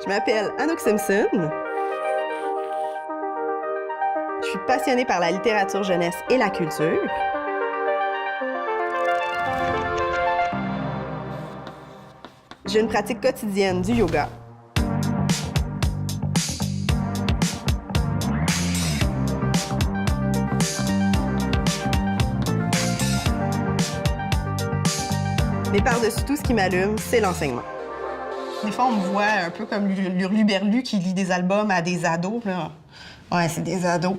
Je m'appelle Anouk Simpson. Je suis passionnée par la littérature jeunesse et la culture. J'ai une pratique quotidienne du yoga. Mais par-dessus tout, ce qui m'allume, c'est l'enseignement. Des fois, on me voit un peu comme l'hurluberlu qui lit des albums à des ados. Là. Ouais, c'est des ados.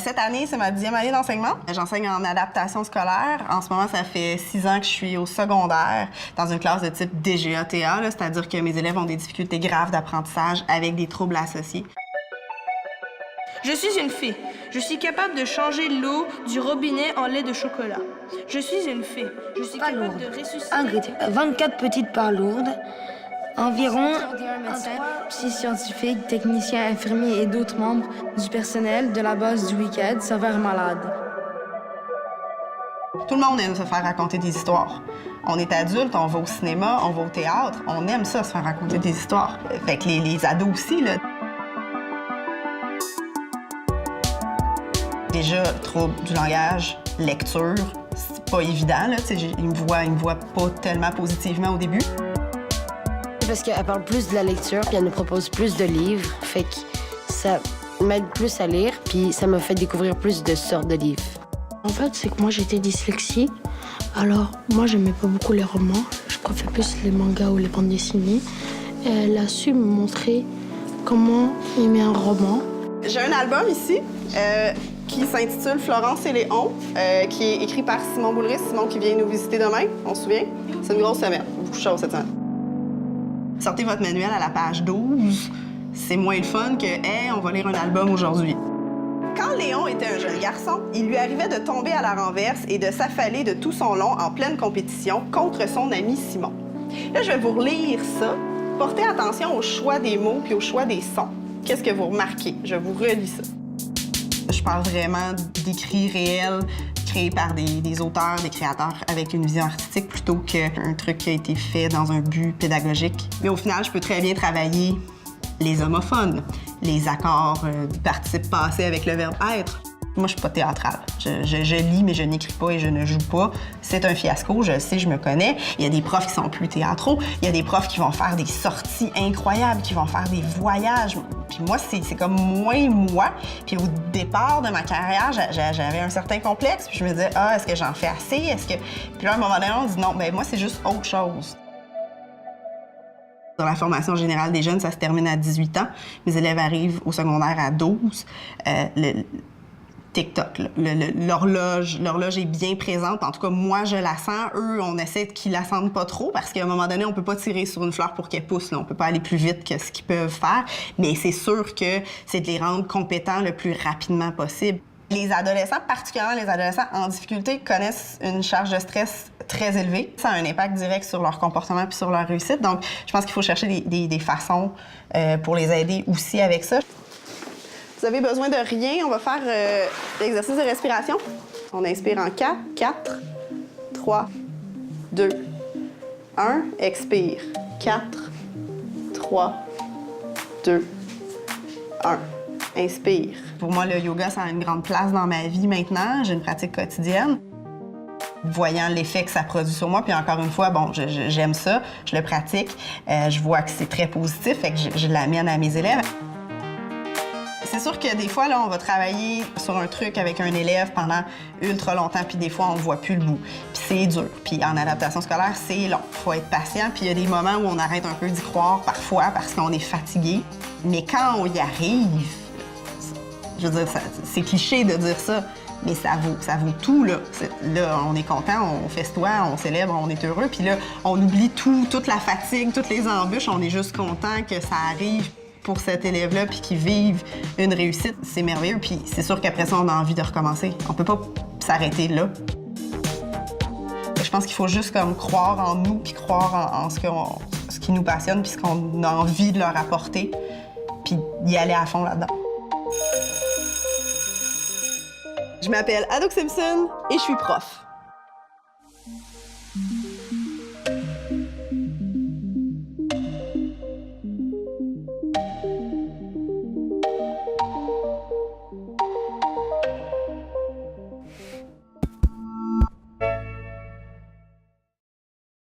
Cette année, c'est ma 10e année d'enseignement. J'enseigne en adaptation scolaire. En ce moment, ça fait 6 ans que je suis au secondaire dans une classe de type DGA-TA, c'est-à-dire que mes élèves ont des difficultés graves d'apprentissage avec des troubles associés. Je suis une fée. Je suis capable de changer l'eau du robinet en lait de chocolat. Je suis une fée. Je suis capable de ressusciter... Ingrid, 24 petites pas lourdes. Environ 6 scientifiques, techniciens, infirmiers et d'autres membres du personnel de la base du week-end s'avèrent malades. Tout le monde aime se faire raconter des histoires. On est adulte, on va au cinéma, on va au théâtre, on aime ça, se faire raconter des histoires. Fait que les ados aussi, là. Déjà, trouble du langage, lecture, c'est pas évident, là. Ils me voient pas tellement positivement au début. Parce qu'elle parle plus de la lecture, puis elle nous propose plus de livres, fait que ça m'aide plus à lire, puis ça m'a fait découvrir plus de sortes de livres. En fait, c'est que moi, j'étais dyslexique, alors moi, j'aimais pas beaucoup les romans, je préfère plus les mangas ou les bandes dessinées. Elle a su me montrer comment aimer un roman. J'ai un album ici qui s'intitule Florence et Léon, qui est écrit par Simon Boulris, Simon qui vient nous visiter demain, on se souvient? C'est une grosse semaine, beaucoup de choses cette semaine. Sortez votre manuel à la page 12, c'est moins le fun que « Hey, on va lire un album aujourd'hui ». Quand Léon était un jeune garçon, il lui arrivait de tomber à la renverse et de s'affaler de tout son long en pleine compétition contre son ami Simon. Là, je vais vous relire ça. Portez attention au choix des mots puis au choix des sons. Qu'est-ce que vous remarquez? Je vous relis ça. Je parle vraiment d'écrits réels créés par des auteurs, des créateurs avec une vision artistique plutôt qu'un truc qui a été fait dans un but pédagogique. Mais au final, je peux très bien travailler les homophones, les accords du participe passé avec le verbe être. Moi, je suis pas théâtrale. Je lis, mais je n'écris pas et je ne joue pas. C'est un fiasco, je le sais, je me connais. Il y a des profs qui sont plus théâtraux. Il y a des profs qui vont faire des sorties incroyables, qui vont faire des voyages. Puis moi, c'est comme moins moi. Puis au départ de ma carrière, j'avais un certain complexe. Puis je me disais, ah, est-ce que j'en fais assez? Est-ce que... Puis là, à un moment donné, on dit non, ben moi, c'est juste autre chose. Dans la formation générale des jeunes, ça se termine à 18 ans. Mes élèves arrivent au secondaire à 12. TikTok, l'horloge est bien présente. En tout cas, moi, je la sens. Eux, on essaie qu'ils la sentent pas trop parce qu'à un moment donné, on peut pas tirer sur une fleur pour qu'elle pousse. Là. On peut pas aller plus vite que ce qu'ils peuvent faire. Mais c'est sûr que c'est de les rendre compétents le plus rapidement possible. Les adolescents, particulièrement les adolescents en difficulté, connaissent une charge de stress très élevée. Ça a un impact direct sur leur comportement puis sur leur réussite. Donc, je pense qu'il faut chercher des façons pour les aider aussi avec ça. Vous avez besoin de rien, on va faire l'exercice de respiration. On inspire en 4, 4, 3, 2, 1. Expire. 4, 3, 2, 1. Inspire. Pour moi, le yoga, ça a une grande place dans ma vie maintenant. J'ai une pratique quotidienne. Voyant l'effet que ça produit sur moi, puis encore une fois, bon, j'aime ça, je le pratique. Je vois que c'est très positif, fait que je l'amène à mes élèves. C'est sûr que des fois, là, on va travailler sur un truc avec un élève pendant ultra longtemps, puis des fois, on voit plus le bout. Puis c'est dur. Puis en adaptation scolaire, c'est long. Il faut être patient, puis il y a des moments où on arrête un peu d'y croire parfois parce qu'on est fatigué. Mais quand on y arrive, je veux dire, c'est cliché de dire ça, mais ça vaut tout, là. Là, on est content, on festoie, on célèbre, on est heureux, puis là, on oublie tout, toute la fatigue, toutes les embûches, on est juste content que ça arrive pour cet élève-là, puis qu'il vive une réussite. C'est merveilleux, puis c'est sûr qu'après ça, on a envie de recommencer. On peut pas s'arrêter là. Je pense qu'il faut juste comme croire en nous, puis croire en ce qui nous passionne, puis ce qu'on a envie de leur apporter, puis y aller à fond là-dedans. Je m'appelle Anouk Simpson et je suis prof.